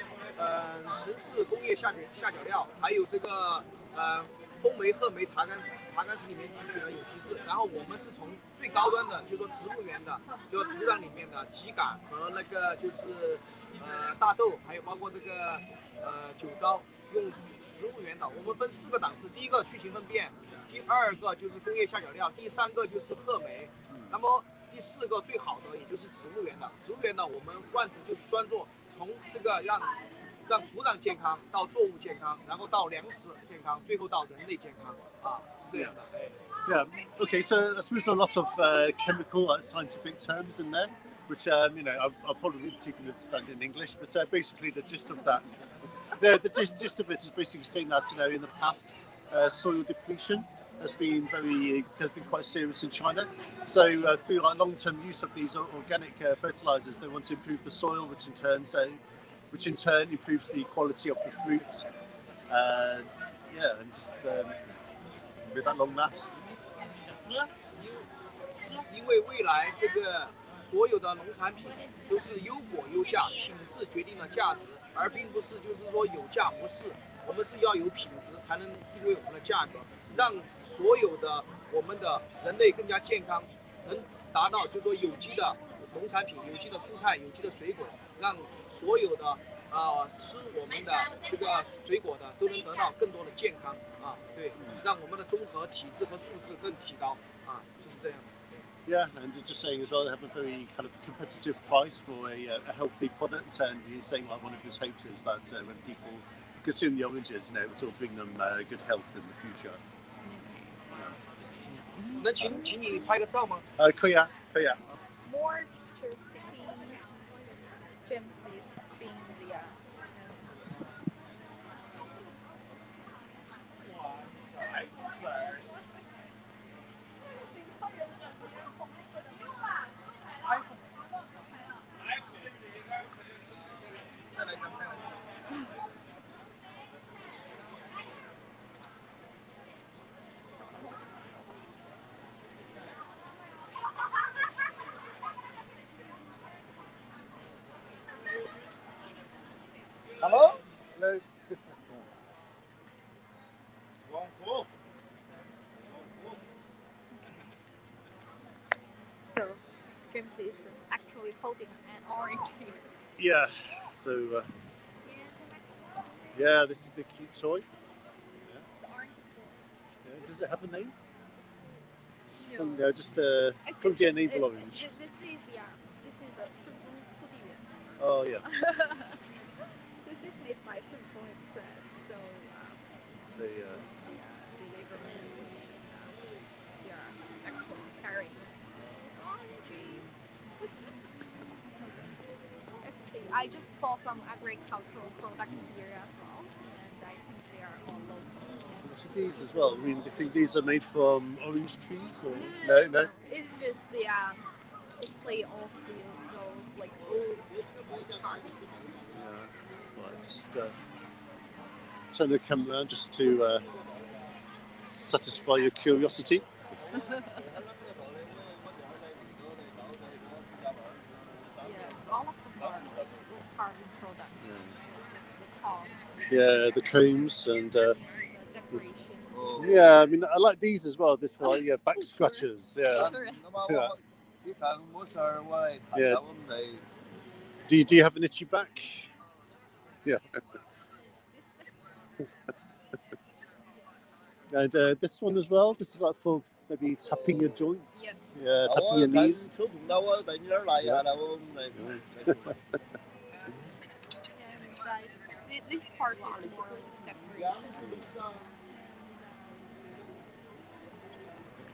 城市工业下脚料，还有这个风霉、褐霉茶干石里面提取了有机质，然后我们是从最高端的，就是说植物源的，就土壤里面的秸秆和那个就是大豆，还有包括这个酒糟，用植物源的。我们分4个档次，第一个去形粪便，第2个就是工业下脚料，第3个就是褐霉，那么第4个最好的也就是植物源的。植物源的我们换植就专做从这个让土壤健康到作物健康，然后到粮食健康，最后到人类健康啊，是这样的。Yeah. Okay. So I suppose a lot of chemical, scientific terms in there, which I probably wouldn't even understand in English. But basically, the gist of that, the gist of it is basically saying that in the past, soil depletion has been quite serious in China. So through long-term use of these organic fertilizers, they want to improve the soil, which in turn improves the quality of the fruit, and just with that long last. 因为未来这个所有的农产品都是优果优价，品质决定了价值，而并不是就是说有价不是，我们是要有品质才能定位我们的价格，让所有的我们的人类更加健康，能达到就是说有机的农产品、有机的蔬菜、有机的水果，让所有的吃我们的这个水果的都能得到更多的健康啊，对，让我们的综合体质和素质更提高啊，就是这样。Yeah, and just saying as well, they have a very kind of competitive price for a healthy product, and he's saying like one of his hopes is that when people consume the oranges, it will bring them good health in the future. 能请你拍个照吗？可以啊。 More pictures taking James is being the Hello? Hello. So, James is actually holding an orange here. Yeah. So yeah, this is the cute toy. The orange toy. Yeah. Does it have a name? No. Just I think Fungal Naval Orange. This is a Fubun Orange. Oh yeah. This is made by Fubun Express, so So it's like the deliverment they are actually carrying these oranges. Let's see. I just saw some agricultural products here as well, and I think they are all local. What are these as well? I mean, do you think these are made from orange trees or no? It's just the display of those like old carvings. Yeah. Right, just turn the camera around just to satisfy your curiosity. Yes, all of them are like wood carving products. Yeah, the combs and The decoration. yeah, I mean, I like these as well. This one, yeah, back scratchers. Yeah. Yeah. Yeah. Do you have an itchy back? Yeah. And this one as well. This is like for maybe tapping your joints. Yes. Yeah, tapping your knees. And this part is more like decoration.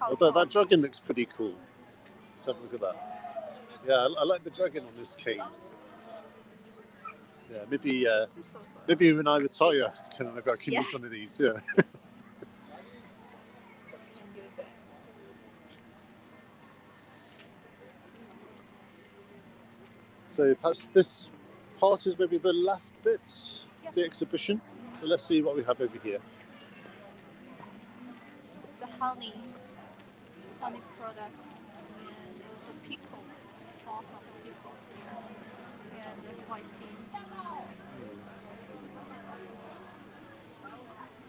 Although that dragon looks pretty cool. Let's have a look at that. Yeah, I like the dragon on this cane. Yeah, maybe when I retire, maybe I can use one of these. Yeah. So perhaps this part is maybe the last bit of the exhibition. So let's see what we have over here. The honey products, and also pickle, sauce of pickle, and the spicy.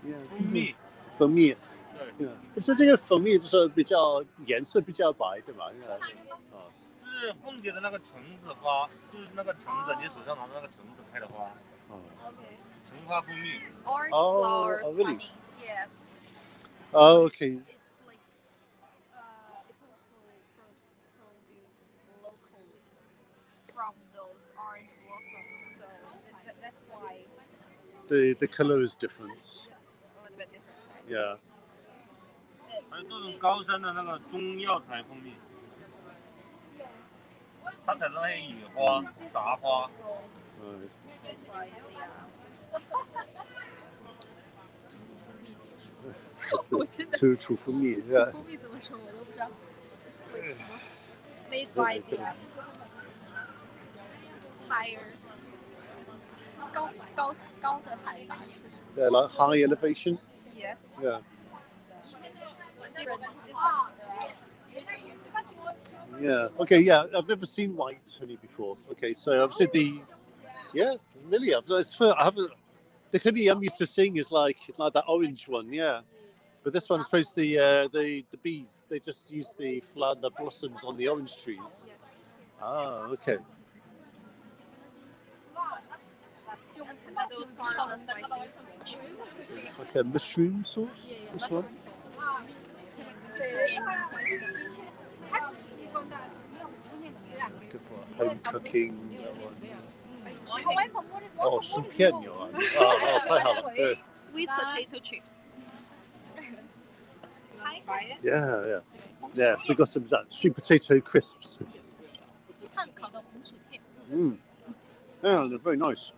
Yeah. 蜂蜜。对。就是这个蜂蜜，就是比较颜色比较白，对吧？是凤姐的那个橙子花，就是那个橙子，你手上拿的那个橙子开的花。Okay. 橙花蜂蜜。 Orange flowers, really? honey. Yes. Oh, okay. It's like it's also produced locally from those orange blossoms, so that's why The color is different. a little bit different, right? Yeah. 还有这种高山的那个中药材蜂蜜，它采的那些野花、杂花。 What's this? 土蜂蜜 Yeah. 蜂蜜怎么说我都不知道。Made by the higher 高的海拔。Yeah, like high elevation. Yes. Yeah. Yeah. Okay. Yeah. I've never seen white honey before. Okay. So obviously really. I haven't. The honey I'm used to seeing is like that orange one. Yeah. But this one, I suppose the bees, they just use the blossoms on the orange trees. Ah. Okay. Those are the spices. It's like a mushroom sauce. This one. Good for home cooking. Oh, 薯片有啊！太好了。 Sweet potato chips. Yeah. So we got some sweet potato crisps. Yeah, they're very nice.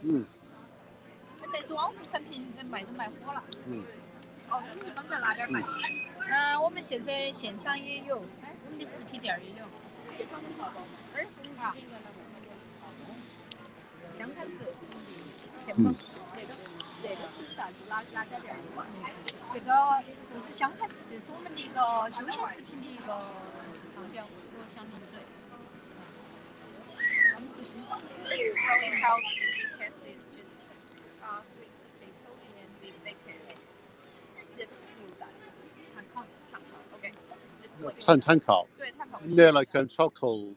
Mm. 这是网红产品，卖都卖火了。哦，你们在哪边买？我们现在线上也有，我们的实体店也有。协商淘宝。啊。香坎子。这个是啥子？哪家店？这个就是香坎子，这是我们的一个休闲食品的一个商标。香槟醉。我们煮欣赏。 It's really healthy because it's just sweet potato and they bake it. 这个是油炸的，碳烤。Okay. It's like Tan烤. 对碳烤。 They're like charcoal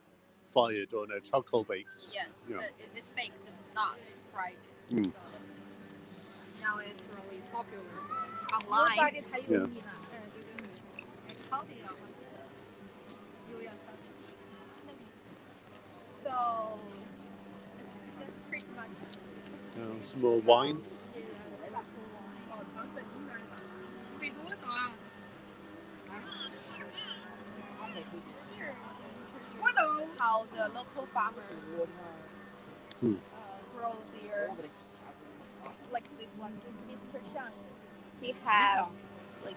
fired or no charcoal baked. Yes, Yeah. It's baked, not fried. Mm. So now it's really popular 油炸 online. 的它有米呢，对，烤的要好些，油要少点。 So that's pretty much. Some more wine. 背多少啊？我都 How the local farmers grow their, like this one, this Mr. Shang, he has like,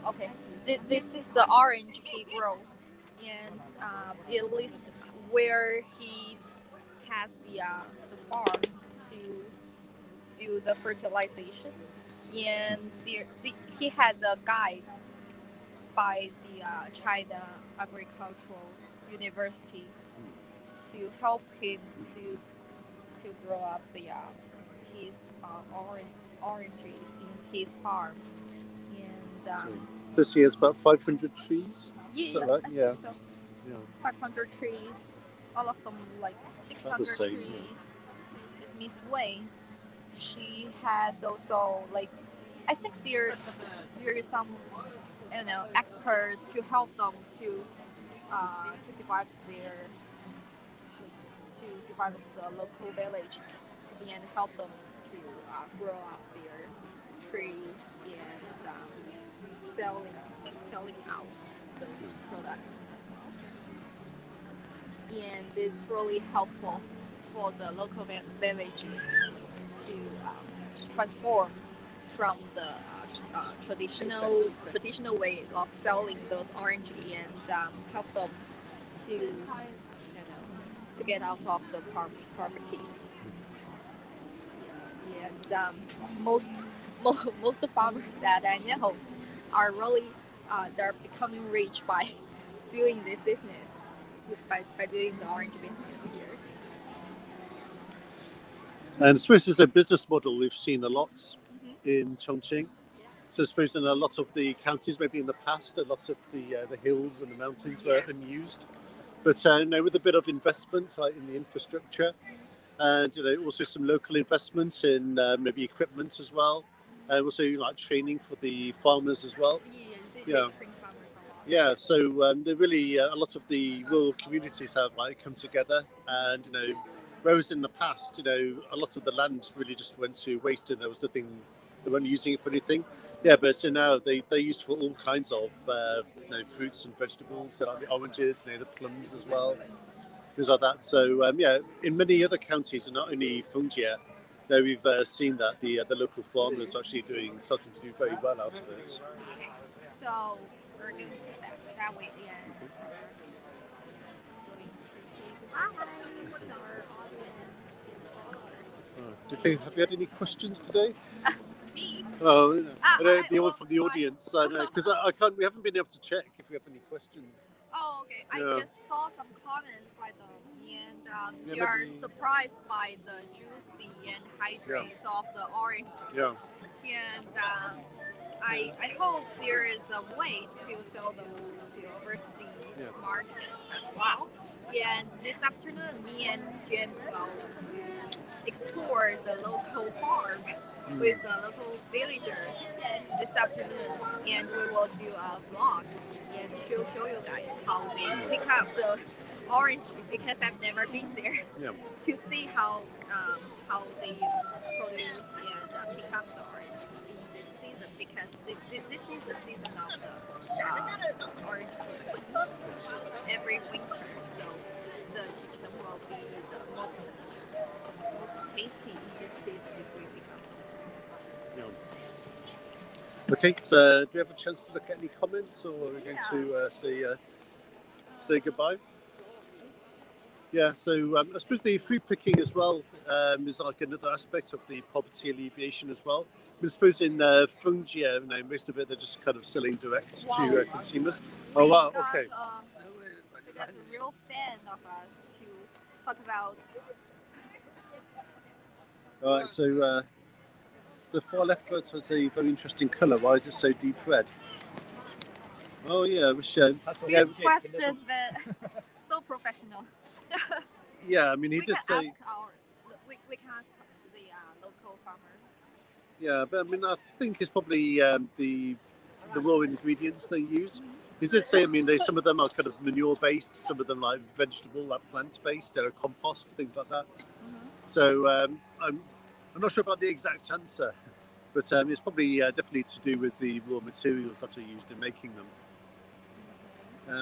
okay, this is the orange he grow, and at least where he has the farm to do the fertilization, and he has a guide by the China Agricultural University to help him to grow up the his oranges in his farm, and This year's about 500 trees. yeah, Is that right? I Yeah. think so. Yeah. 500 trees, all of them like 600 same, trees. yeah. It's Miss Wei. She has also like, I think there is some, I don't know, experts to help them to develop the local village to be and help them to grow up their trees and selling out those products as well. And it's really helpful for the local villages to transform from the traditional way of selling those orange and help them to to get out of the poverty. And most farmers that I know are really they're becoming rich by doing this business, by doing the orange business here. And I suppose it's a business model we've seen a lot in Chongqing. So I suppose in a lot of the counties, maybe in the past, a lot of the hills and the mountains were unused. But with a bit of investment in the infrastructure, and also some local investments in maybe equipment as well, and also like training for the farmers as well. Yeah. Yeah, so they really a lot of the rural communities have come together, and whereas in the past, a lot of the land really just went to waste, and there was nothing, they weren't using it for anything. Yeah, but so now they used for all kinds of fruits and vegetables, so like the oranges, the plums as well, things like that. So in many other counties, and not only Fengjie, we've seen that the local farmers actually starting to do very well out of it. So we're going to that way and going to say goodbye to our audience and followers. Have you had any questions today? Me? Oh, from the audience, because I can't. We haven't been able to check if we have any questions. Oh, okay. Yeah. I just saw some comments by them, and they are surprised by the juicy and hydrates of the orange. Yeah. And I hope there is a way to sell them to overseas markets as well. And this afternoon, me and James will to explore the local farm with local villagers this afternoon, and we will do a vlog and show you guys how they pick up the orange, because I've never been there to see how they produce and pick up the orange in this season, because this is the season of the orange production every winter, so the chicken will be the most tasty in this season if we pick up. Okay, so do we have a chance to look at any comments, or are we going to say goodbye? Yeah, so I suppose the fruit picking as well is like another aspect of the poverty alleviation as well. I suppose in Fengjie, most of it they're just kind of selling direct to consumers. Oh wow, okay. that's a real fan of us to talk about. All right, so the far left photo has a very interesting colour. Why is it so deep red? Oh yeah, which yeah, Good question, but so professional. yeah. I mean, he we did can say. ask our we can ask the local farmer. Yeah, but I mean, I think it's probably the raw ingredients they use. He did say, I mean, some of them are kind of manure based, some of them like vegetable, like plant based, they're compost, things like that. So I'm not sure about the exact answer, but it's probably definitely to do with the raw materials that are used in making them.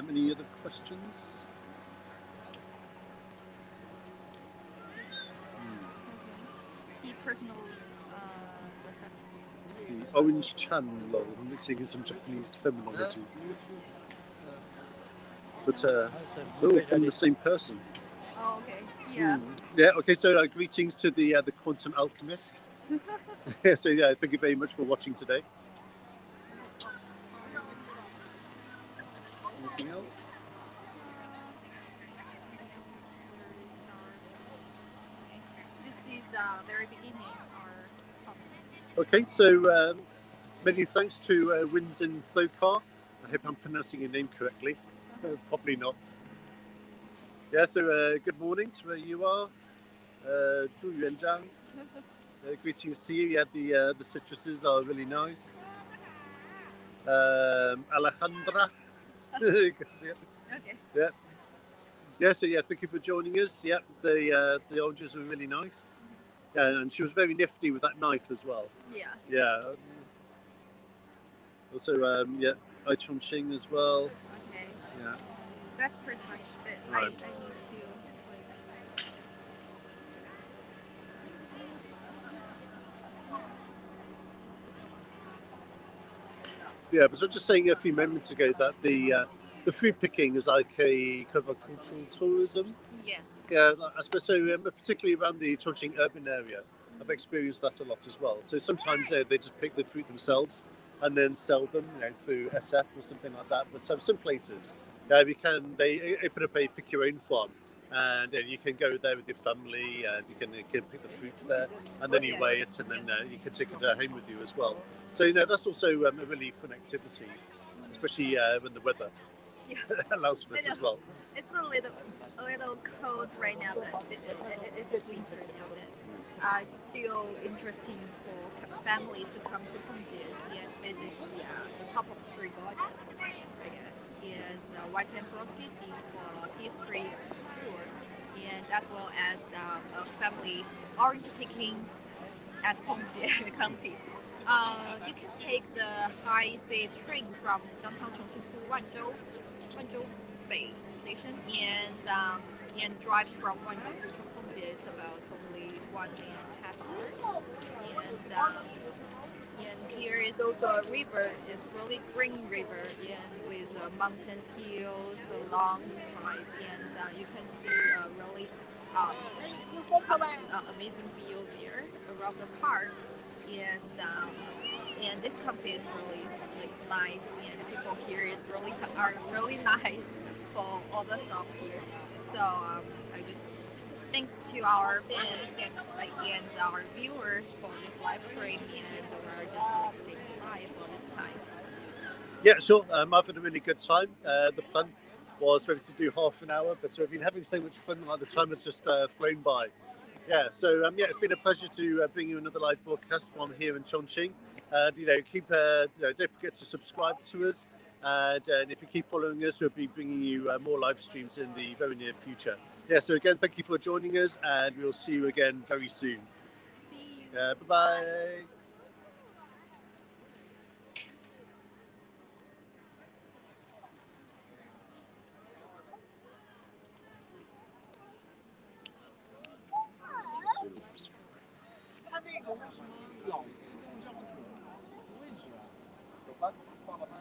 Any other questions? His personal The orange chan lol, I'm mixing in some Japanese terminology. But they're all from the same person. Oh, okay. Yeah. Yeah. Okay. So greetings to the quantum alchemist. So yeah, thank you very much for watching today. Anything else? This is very beginning our conference. Okay. So many thanks to Winzin Thokar. I hope I'm pronouncing your name correctly. Probably not. Yeah. So good morning to where you are. Zhu Yuanzhang. Greetings to you. Yeah, the citruses are really nice. Alejandra. Okay. Yeah. Yeah. So yeah, thank you for joining us. Yeah, the oranges were really nice. Yeah, and she was very nifty with that knife as well. Yeah. Yeah. Also, yeah, I Chongqing as well. Okay. Yeah. That's pretty much it. Right. I need to. Yeah, but I was just saying a few moments ago that the fruit picking is like a kind of a cultural tourism. Yes. Yeah, I suppose so. Particularly around the Chongqing urban area, I've experienced that a lot as well. So sometimes they just pick the fruit themselves and then sell them, through SF or something like that. But some places, they open up a pick your own farm, and you can go there with your family, and you can pick the fruits there, and then you weigh it, and then you can take it home with you as well. So that's also a really fun activity, especially when the weather allows for it as well. It's a little cold right now, but it's winter now. But it's still interesting for family to come to Fengjie and visit the top of 3 gardens, I guess, and White Emperor City for history tour, and as well as a family orange picking at Fengjie County. You can take the high-speed train from downtown Chongqing to Wanzhou Bay Station, and drive from Wanzhou to Fengjie is about only 1.5 hours. And here is also a river. It's really green river, and with mountains, hills along the side, and you can see a really amazing view there around the park. And this county is really nice, and people here are really nice for all the shops here. So I just thanks to our fans and our viewers for this live stream, and we're just saying bye for this time. Yeah, sure. I've had a really good time. The plan was maybe to do half an hour, but we've been having so much fun. Like the time has just flown by. Yeah, so it's been a pleasure to bring you another live broadcast from here in Chongqing. Keep don't forget to subscribe to us, and if you keep following us, we'll be bringing you more live streams in the very near future. Yeah, so again, thank you for joining us, and we'll see you again very soon. See you. Bye bye.它那个为什么老自动校准位置啊？有关报告班。